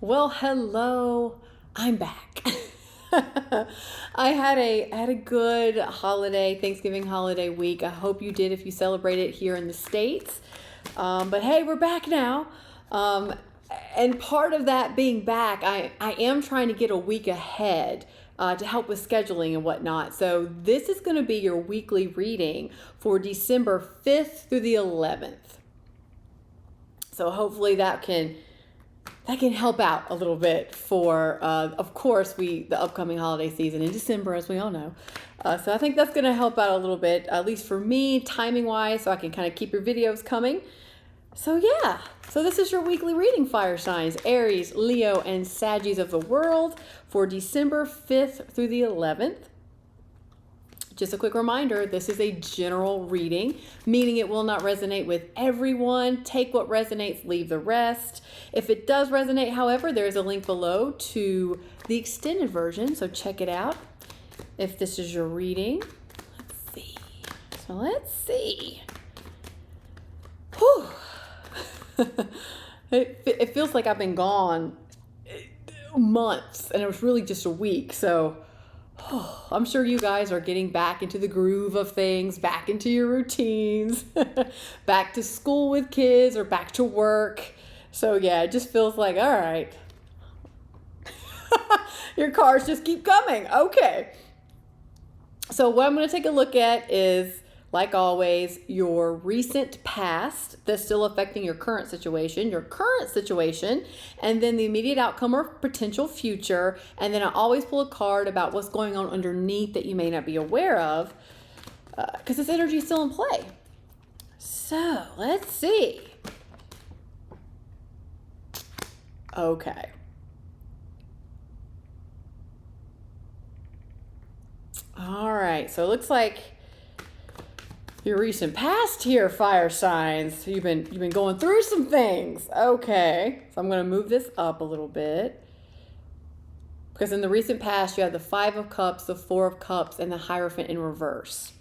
Well, hello. I'm back. I had a good holiday, Thanksgiving holiday week. I hope you did if you celebrate it here in the States. But hey, we're back now. And part of that being back, I am trying to get a week ahead to help with scheduling and whatnot. So this is going to be your weekly reading for December 5th through the 11th. So hopefully that can help out a little bit for, of course, the upcoming holiday season in December, as we all know. So I think that's going to help out a little bit, at least for me, timing-wise, so I can kind of keep your videos coming. So yeah, so this is your weekly reading, fire signs, Aries, Leo, and Saggies of the world for December 5th through the 11th. Just a quick reminder, this is a general reading, meaning it will not resonate with everyone. Take what resonates, leave the rest. If it does resonate, however, there is a link below to the extended version, so check it out if this is your reading. Let's see. So let's see. Whew. It feels like I've been gone months, and it was really just a week, so I'm sure you guys are getting back into the groove of things, back into your routines, back to school with kids or back to work. So yeah, it just feels like, all right, your cars just keep coming. Okay. So what I'm going to take a look at is, like always, your recent past that's still affecting your current situation, and then the immediate outcome or potential future. And then I always pull a card about what's going on underneath that you may not be aware of, because this energy is still in play. So let's see. Okay. All right. So it looks like your recent past here, fire signs. You've been going through some things. Okay. So I'm going to move this up a little bit. Because in the recent past, you have the 5 of Cups, the 4 of Cups, and the Hierophant in reverse.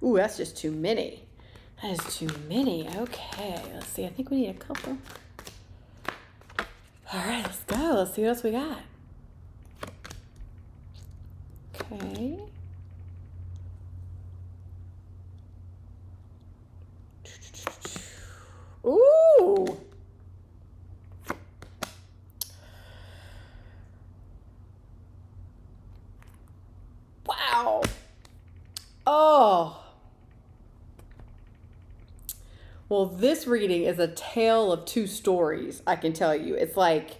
Ooh, that's just too many. That is too many. Okay. Let's see. I think we need a couple. All right, let's go. Let's see what else we got. Okay. Ooh. Wow. Oh. Well, this reading is a tale of two stories, I can tell you. It's like,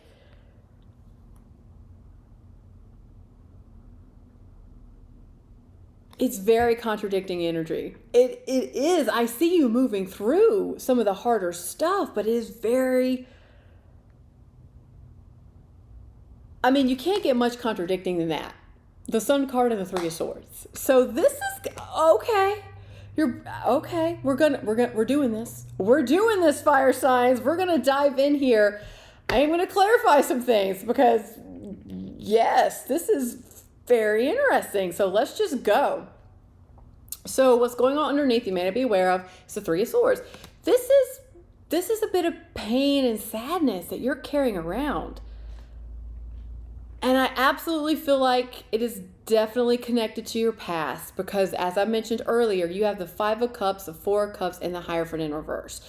it's very contradicting energy. It is. I see you moving through some of the harder stuff, but it is very, I mean, you can't get much contradicting than that. The Sun card and the 3 of Swords. So this is, okay. You're okay. We're doing this. We're doing this, fire signs. We're gonna dive in here. I am gonna clarify some things because yes, this is very interesting. So let's just go. So what's going on underneath you may not be aware of is the 3 of Swords. This is a bit of pain and sadness that you're carrying around. And I absolutely feel like it is definitely connected to your past because, as I mentioned earlier, you have the 5 of Cups, the 4 of Cups, and the Hierophant in reverse.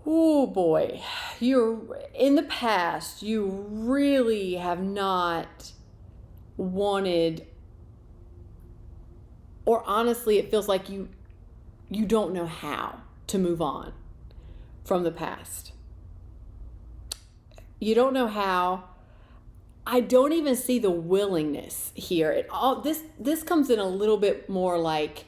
Oh boy, you're in the past, you really have not wanted, or honestly, it feels like you don't know how to move on from the past. You don't know how. I don't even see the willingness here. This comes in a little bit more like,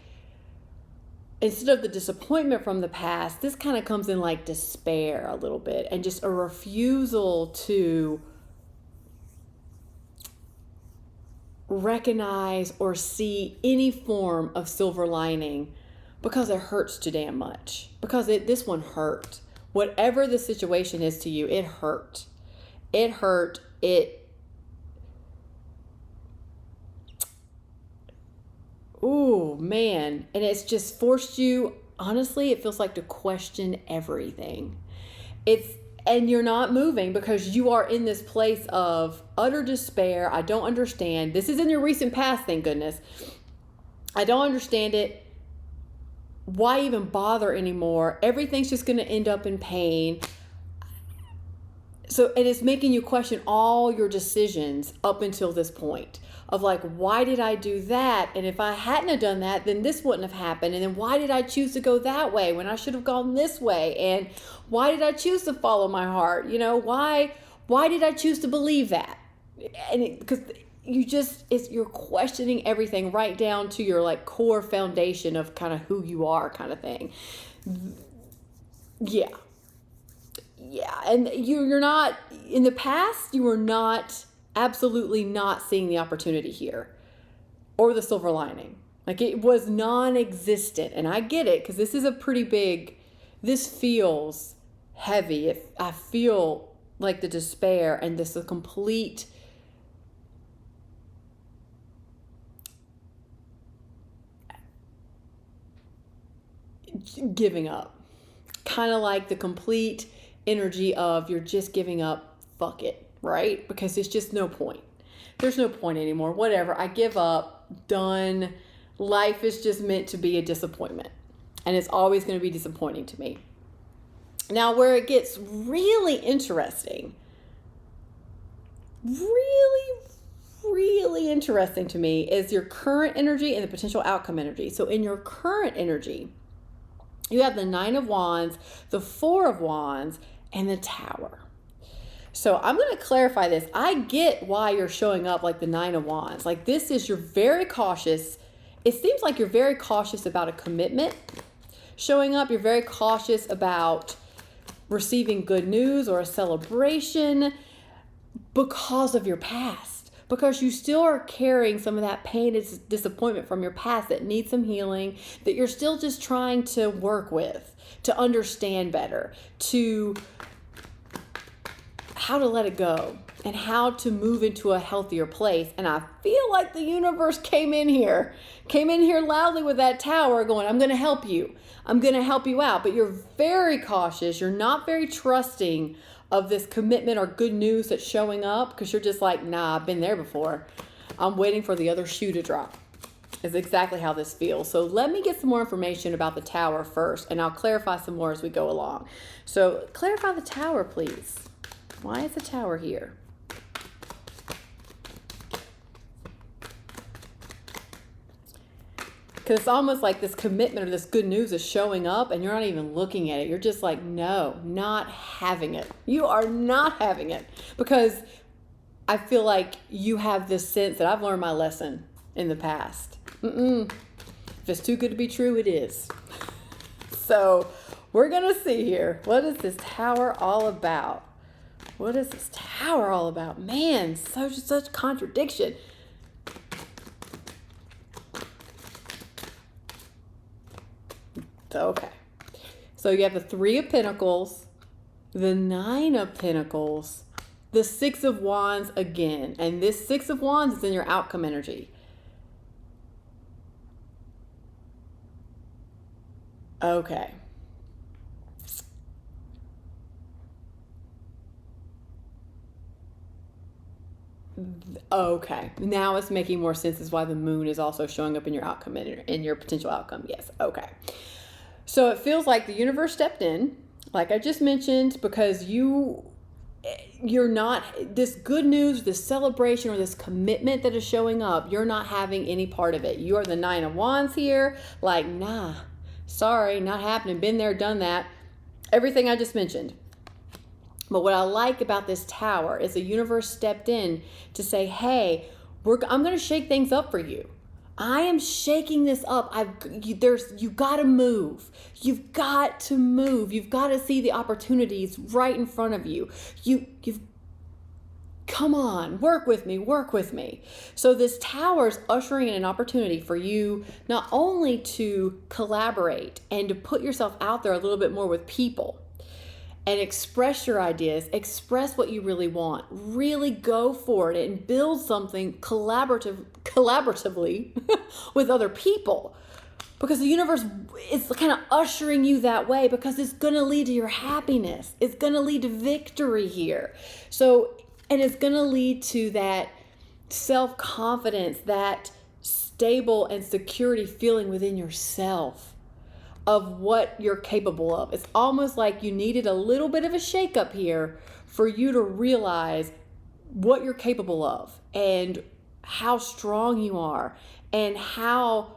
instead of the disappointment from the past, this kind of comes in like despair a little bit and just a refusal to recognize or see any form of silver lining because it hurts too damn much. Because this one hurt. Whatever the situation is to you, it hurt. It hurt. Ooh, man. And it's just forced you, honestly, it feels like to question everything. And you're not moving because you are in this place of utter despair. I don't understand. This is in your recent past, thank goodness. I don't understand it. Why even bother anymore? Everything's just going to end up in pain. So it is making you question all your decisions up until this point of like, why did I do that? And if I hadn't have done that, then this wouldn't have happened. And then why did I choose to go that way when I should have gone this way? And why did I choose to follow my heart? You know, why did I choose to believe that? And because you're questioning everything right down to your like core foundation of kind of who you are kind of thing. Yeah. And you're not, in the past, you were not, absolutely not seeing the opportunity here or the silver lining. Like it was non-existent. And I get it because this is a pretty big, this feels heavy. I feel like the despair and this complete giving up. Kind of like the complete energy of you're just giving up, fuck it, right? Because it's just no point. There's no point anymore. Whatever, I give up, done. Life is just meant to be a disappointment. And it's always going to be disappointing to me. Now, where it gets really interesting, really interesting to me is your current energy and the potential outcome energy. So in your current energy, you have the 9 of Wands, the 4 of Wands, and the Tower. So I'm going to clarify this. I get why you're showing up like the 9 of Wands. Like this is, you're very cautious. It seems like you're very cautious about a commitment showing up. You're very cautious about receiving good news or a celebration because of your past. Because you still are carrying some of that pain and disappointment from your past that needs some healing, that you're still just trying to work with, to understand better, to how to let it go and how to move into a healthier place. And I feel like the universe came in here loudly with that Tower going, I'm going to help you. I'm going to help you out. But you're very cautious. You're not very trusting of this commitment or good news that's showing up because you're just like, nah, I've been there before. I'm waiting for the other shoe to drop. Is exactly how this feels. So let me get some more information about the Tower first, and I'll clarify some more as we go along. So clarify the Tower, please. Why is the Tower here? Because it's almost like this commitment or this good news is showing up and you're not even looking at it. You're just like, no, not having it. You are not having it. Because I feel like you have this sense that I've learned my lesson in the past. If it's too good to be true, it is. So we're going to see here. What is this Tower all about? What is this Tower all about? Man, such contradiction. Okay, so you have the 3 of Pentacles, the 9 of Pentacles, the 6 of Wands again, and this 6 of Wands is in your outcome energy. Okay. Okay, now it's making more sense as why the Moon is also showing up in your outcome, in your potential outcome. Yes, okay. So it feels like the universe stepped in, like I just mentioned, because you're not, this good news, this celebration, or this commitment that is showing up, you're not having any part of it. You are the 9 of Wands here, like, nah, sorry, not happening, been there, done that, everything I just mentioned. But what I like about this Tower is the universe stepped in to say, hey, I'm going to shake things up for you. I am shaking this up. You got to move. You've got to move. You've got to see the opportunities right in front of you. You've come on, work with me. So this Tower is ushering in an opportunity for you not only to collaborate and to put yourself out there a little bit more with people, and express your ideas, express what you really want, really go for it and build something collaboratively with other people. Because the universe is kind of ushering you that way, because it's going to lead to your happiness. It's going to lead to victory here. So, and it's going to lead to that self-confidence, that stable and security feeling within yourself of what you're capable of. It's almost like you needed a little bit of a shakeup here for you to realize what you're capable of and how strong you are, and how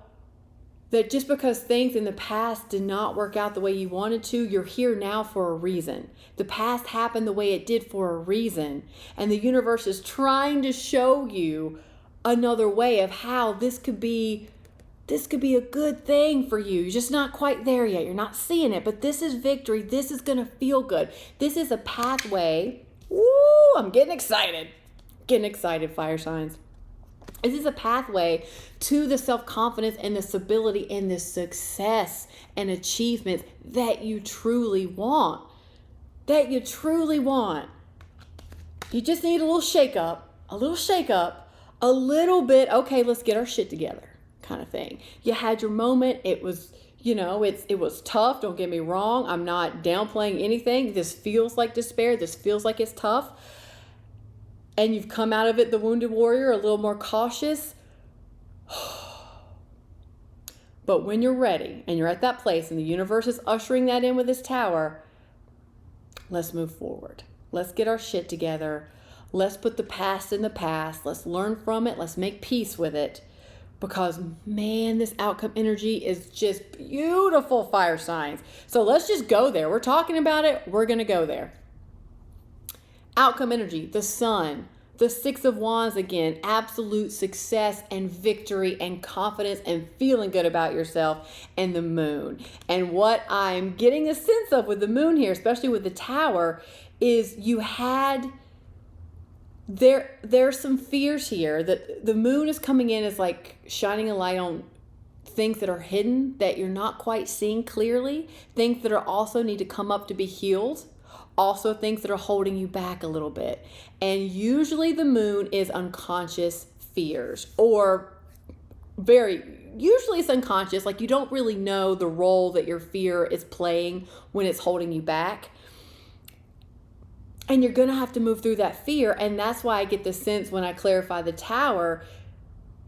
that just because things in the past did not work out the way you wanted to, you're here now for a reason. The past happened the way it did for a reason. And the universe is trying to show you another way of how this could be a good thing for you. You're just not quite there yet. You're not seeing it, but this is victory. This is going to feel good. This is a pathway. Woo, I'm getting excited. Getting excited, fire signs. This is a pathway to the self-confidence and the stability and the success and achievements that you truly want. That you truly want. You just need a little shake up, a little bit, okay, let's get our shit together kind of thing. You had your moment. It was, it was tough. Don't get me wrong. I'm not downplaying anything. This feels like despair. This feels like it's tough. And you've come out of it, the wounded warrior, a little more cautious. But when you're ready and you're at that place and the universe is ushering that in with this tower, let's move forward. Let's get our shit together. Let's put the past in the past. Let's learn from it. Let's make peace with it. Because, man, this outcome energy is just beautiful, fire signs. So let's just go there. We're talking about it. We're going to go there. Outcome energy, the sun, the 6 of Wands again, absolute success and victory and confidence and feeling good about yourself, and the moon. And what I'm getting a sense of with the moon here, especially with the tower, is there's some fears here that the moon is coming in as like shining a light on things that are hidden that you're not quite seeing clearly, things that are also need to come up to be healed. Also things that are holding you back a little bit. And usually the moon is unconscious fears, or usually it's unconscious, like you don't really know the role that your fear is playing when it's holding you back. And you're going to have to move through that fear. And that's why I get the sense when I clarify the tower,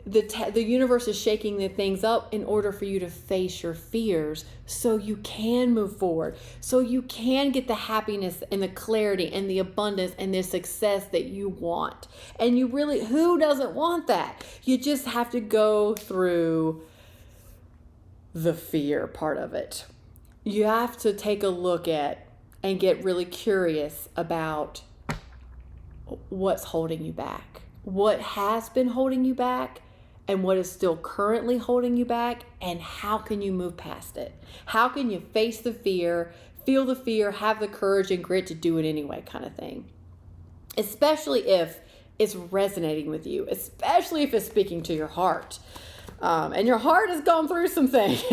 the universe is shaking the things up in order for you to face your fears so you can move forward, so you can get the happiness and the clarity and the abundance and the success that you want. And who doesn't want that? You just have to go through the fear part of it. You have to take a look at and get really curious about what's holding you back, what has been holding you back, and what is still currently holding you back, and how can you move past it? How can you face the fear, feel the fear, have the courage and grit to do it anyway kind of thing? Especially if it's resonating with you, especially if it's speaking to your heart. And your heart has gone through some things.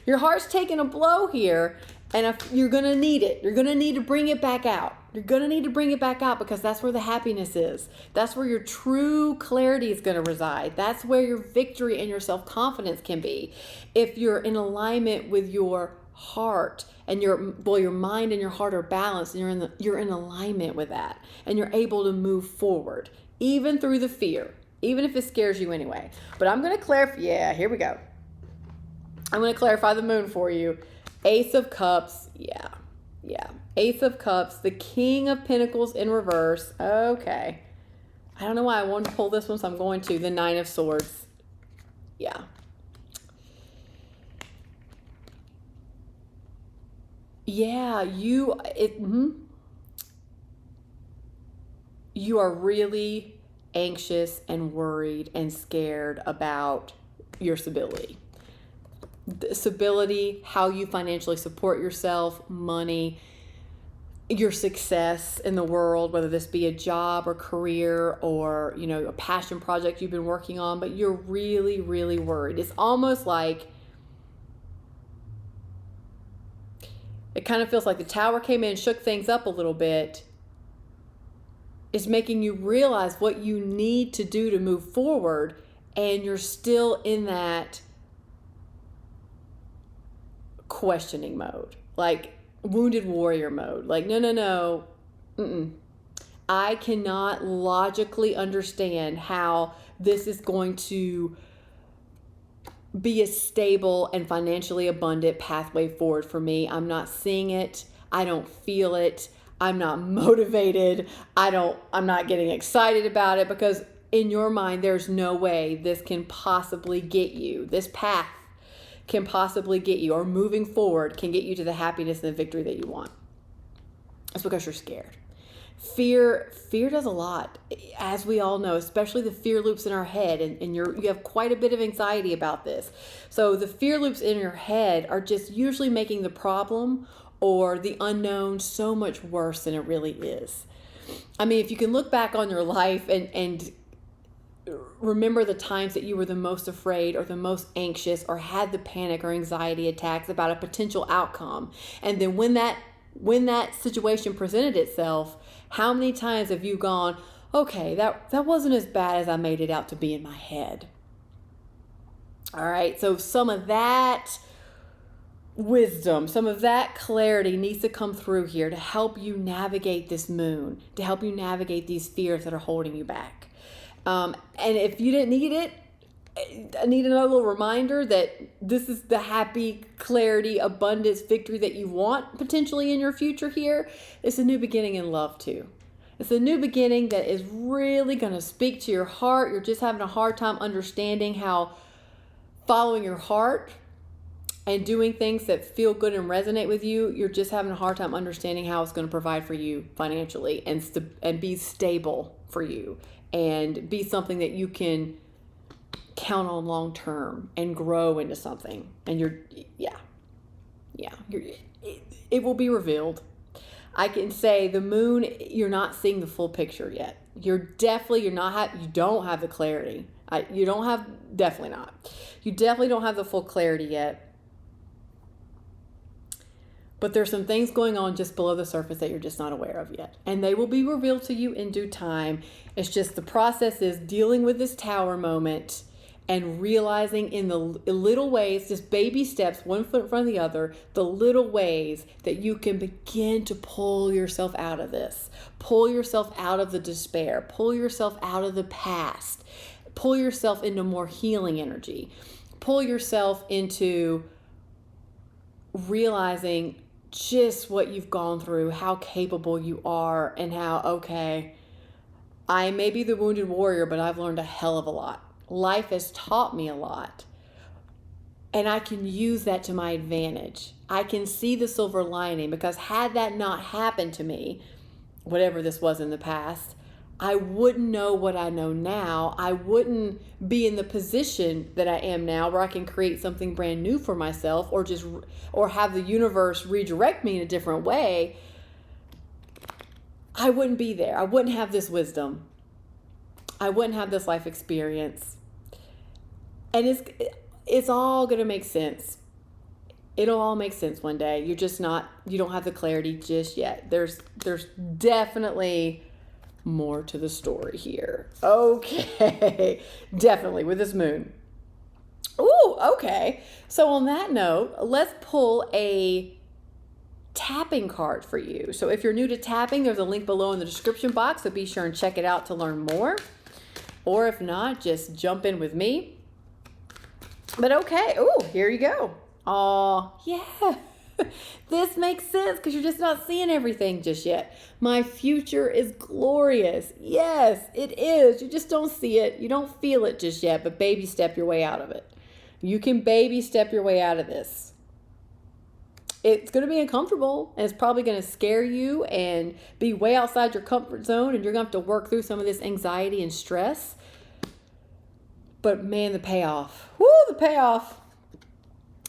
Your heart's taking a blow here, and if you're going to need it. You're going to need to bring it back out. You're going to need to bring it back out, because that's where the happiness is. That's where your true clarity is going to reside. That's where your victory and your self-confidence can be. If you're in alignment with your heart, and your mind and your heart are balanced, and you're in alignment with that, and you're able to move forward, even through the fear, even if it scares you anyway. But I'm going to clarify. Yeah, here we go. I'm going to clarify the moon for you. Ace of Cups. Yeah. Ace of Cups, the King of Pentacles in reverse. Okay. I don't know why I wanted to pull this one, so I'm going to. The 9 of Swords. Yeah. Yeah, you are really anxious and worried and scared about your stability. Stability, how you financially support yourself, money, your success in the world, whether this be a job or career or, a passion project you've been working on, but you're really, really worried. It's almost like it kind of feels like the tower came in, shook things up a little bit. It's making you realize what you need to do to move forward, and you're still in that questioning mode, like wounded warrior mode. Like, no. I cannot logically understand how this is going to be a stable and financially abundant pathway forward for me. I'm not seeing it. I don't feel it. I'm not motivated. I'm not getting excited about it, because in your mind, there's no way this can possibly get you. This path can possibly get you, or moving forward can get you to the happiness and the victory that you want. It's because you're scared. Fear does a lot, as we all know, especially the fear loops in our head, and you have quite a bit of anxiety about this. So the fear loops in your head are just usually making the problem or the unknown so much worse than it really is. I mean, if you can look back on your life and remember the times that you were the most afraid or the most anxious or had the panic or anxiety attacks about a potential outcome, and then when that situation presented itself, how many times have you gone, okay, that wasn't as bad as I made it out to be in my head? All right, so some of that wisdom, some of that clarity needs to come through here to help you navigate this moon, to help you navigate these fears that are holding you back. And if you didn't need it, I need another little reminder that this is the happy, clarity, abundance, victory that you want potentially in your future here. It's a new beginning in love too. It's a new beginning that is really going to speak to your heart. You're just having a hard time understanding how following your heart and doing things that feel good and resonate with you, you're just having a hard time understanding how it's going to provide for you financially and be stable for you and be something that you can count on long term and grow into something. And it will be revealed. I can say the moon, you're not seeing the full picture yet. You don't have the clarity. You definitely don't have the full clarity yet. But there's some things going on just below the surface that you're just not aware of yet. And they will be revealed to you in due time. It's just the process is dealing with this tower moment and realizing in the little ways, just baby steps, one foot in front of the other, the little ways that you can begin to pull yourself out of this. Pull yourself out of the despair. Pull yourself out of the past. Pull yourself into more healing energy. Pull yourself into realizing just what you've gone through, how capable you are, and how, okay, I may be the wounded warrior, but I've learned a hell of a lot. Life has taught me a lot, and I can use that to my advantage. I can see the silver lining, because had that not happened to me, whatever this was in the past, I wouldn't know what I know now. I wouldn't be in the position that I am now, where I can create something brand new for myself, or have the universe redirect me in a different way. I wouldn't be there. I wouldn't have this wisdom. I wouldn't have this life experience. And it's all going to make sense. It'll all make sense one day. You don't have the clarity just yet. There's definitely more to the story here. Okay. Definitely with this moon. Ooh, okay. So on that note, let's pull a tapping card for you. So if you're new to tapping, there's a link below in the description box, so be sure and check it out to learn more. Or if not, just jump in with me. But okay. Ooh, here you go. Oh, yeah. This makes sense because you're just not seeing everything just yet. My future is glorious. Yes, it is. You just don't see it. You don't feel it just yet, but baby step your way out of it. You can baby step your way out of this. It's going to be uncomfortable, and it's probably going to scare you and be way outside your comfort zone, and you're going to have to work through some of this anxiety and stress. But man, the payoff. Woo, the payoff.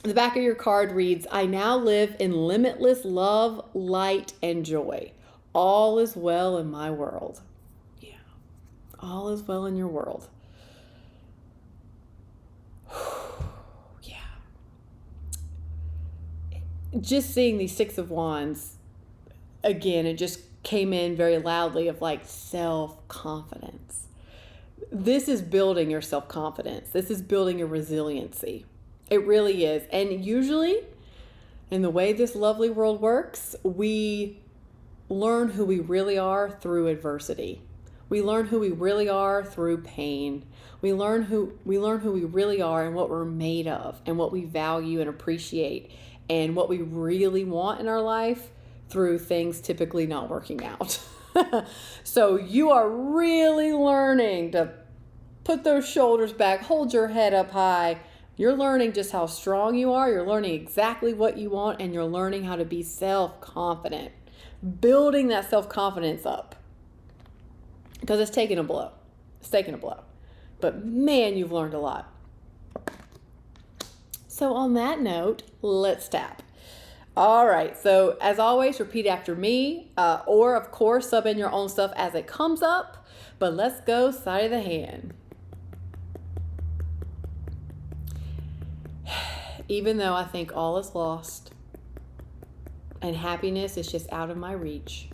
The back of your card reads, I now live in limitless love, light, and joy. All is well in my world. Yeah. All is well in your world. Yeah. just seeing the Six of Wands again, it just came in very loudly of like self-confidence. This is building your self-confidence. This is building your resiliency. It really is. And usually, in the way this lovely world works, we learn who we really are through adversity. We learn who we really are through pain. We learn who we really are and what we're made of and what we value and appreciate and what we really want in our life through things typically not working out. So you are really learning to put those shoulders back, hold your head up high. You're learning just how strong you are. You're learning exactly what you want, and you're learning how to be self-confident. Building that self-confidence up. Because it's taking a blow. It's taking a blow. But man, you've learned a lot. So on that note, let's tap. All right, so as always, repeat after me, or of course, sub in your own stuff as it comes up. But let's go side of the hand. Even though I think all is lost and happiness is just out of my reach,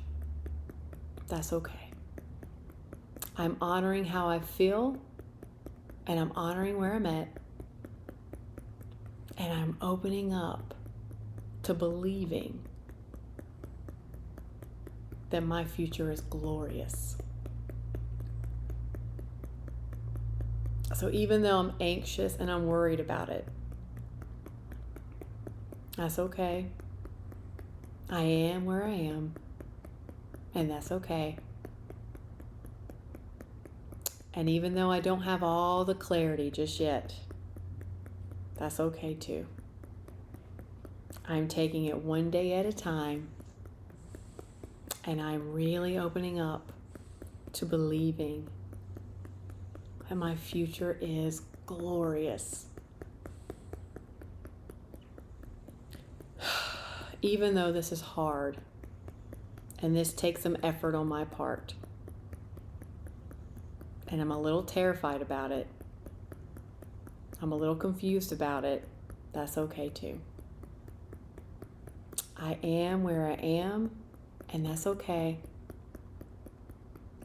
that's okay. I'm honoring how I feel, and I'm honoring where I'm at, and I'm opening up to believing that my future is glorious. So even though I'm anxious and I'm worried about it, that's okay. I am where I am, and that's okay. And even though I don't have all the clarity just yet, that's okay too. I'm taking it one day at a time, and I'm really opening up to believing that my future is glorious. Even though this is hard, and this takes some effort on my part, and I'm a little terrified about it, I'm a little confused about it, that's okay too. I am where I am, and that's okay.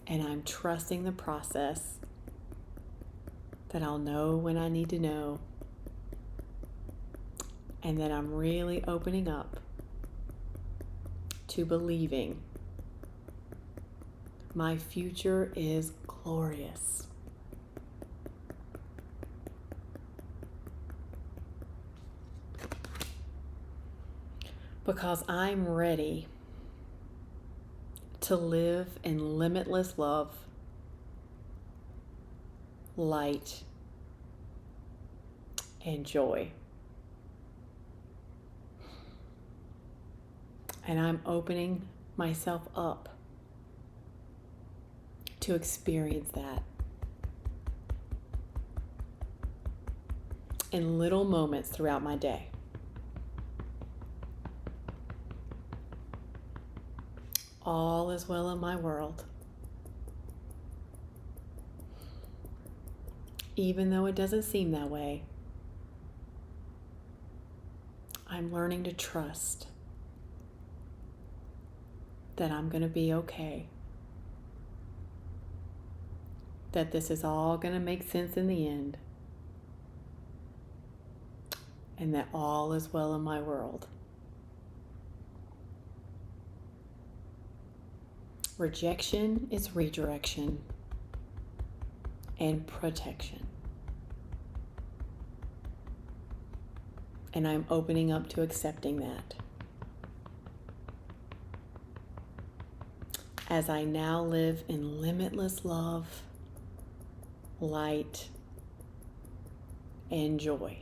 And I'm trusting the process, that I'll know when I need to know, and that I'm really opening up to believing my future is glorious. Because I'm ready to live in limitless love, light, and joy. And I'm opening myself up to experience that in little moments throughout my day. All is well in my world. Even though it doesn't seem that way, I'm learning to trust that I'm going to be okay. That this is all going to make sense in the end. And that all is well in my world. Rejection is redirection and protection. And I'm opening up to accepting that. As I now live in limitless love, light, and joy.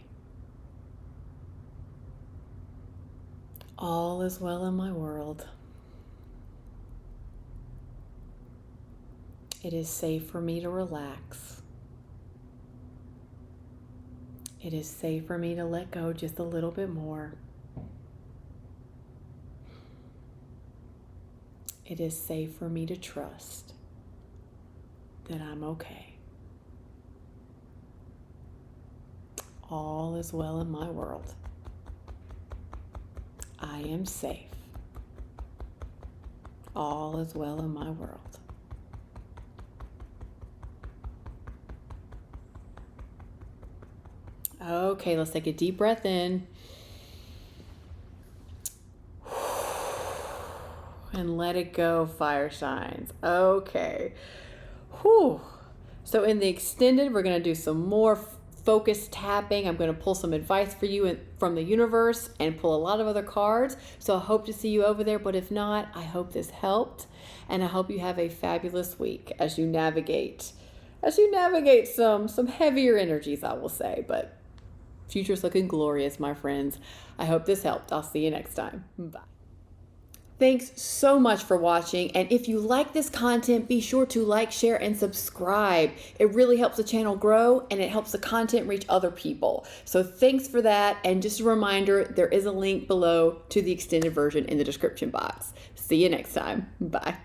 All is well in my world. It is safe for me to relax. It is safe for me to let go just a little bit more. It is safe for me to trust that I'm okay. All is well in my world. I am safe. All is well in my world. Okay, let's take a deep breath in. And let it go, fire signs. Okay. Whew. So in the extended, we're going to do some more focused tapping. I'm going to pull some advice for you from the universe and pull a lot of other cards. So I hope to see you over there. But if not, I hope this helped. And I hope you have a fabulous week as you navigate some heavier energies, I will say. But future's looking glorious, my friends. I hope this helped. I'll see you next time. Bye. Thanks so much for watching, and if you like this content, be sure to like, share, and subscribe. It really helps the channel grow, and it helps the content reach other people. So thanks for that, and just a reminder, there is a link below to the extended version in the description box. See you next time. Bye.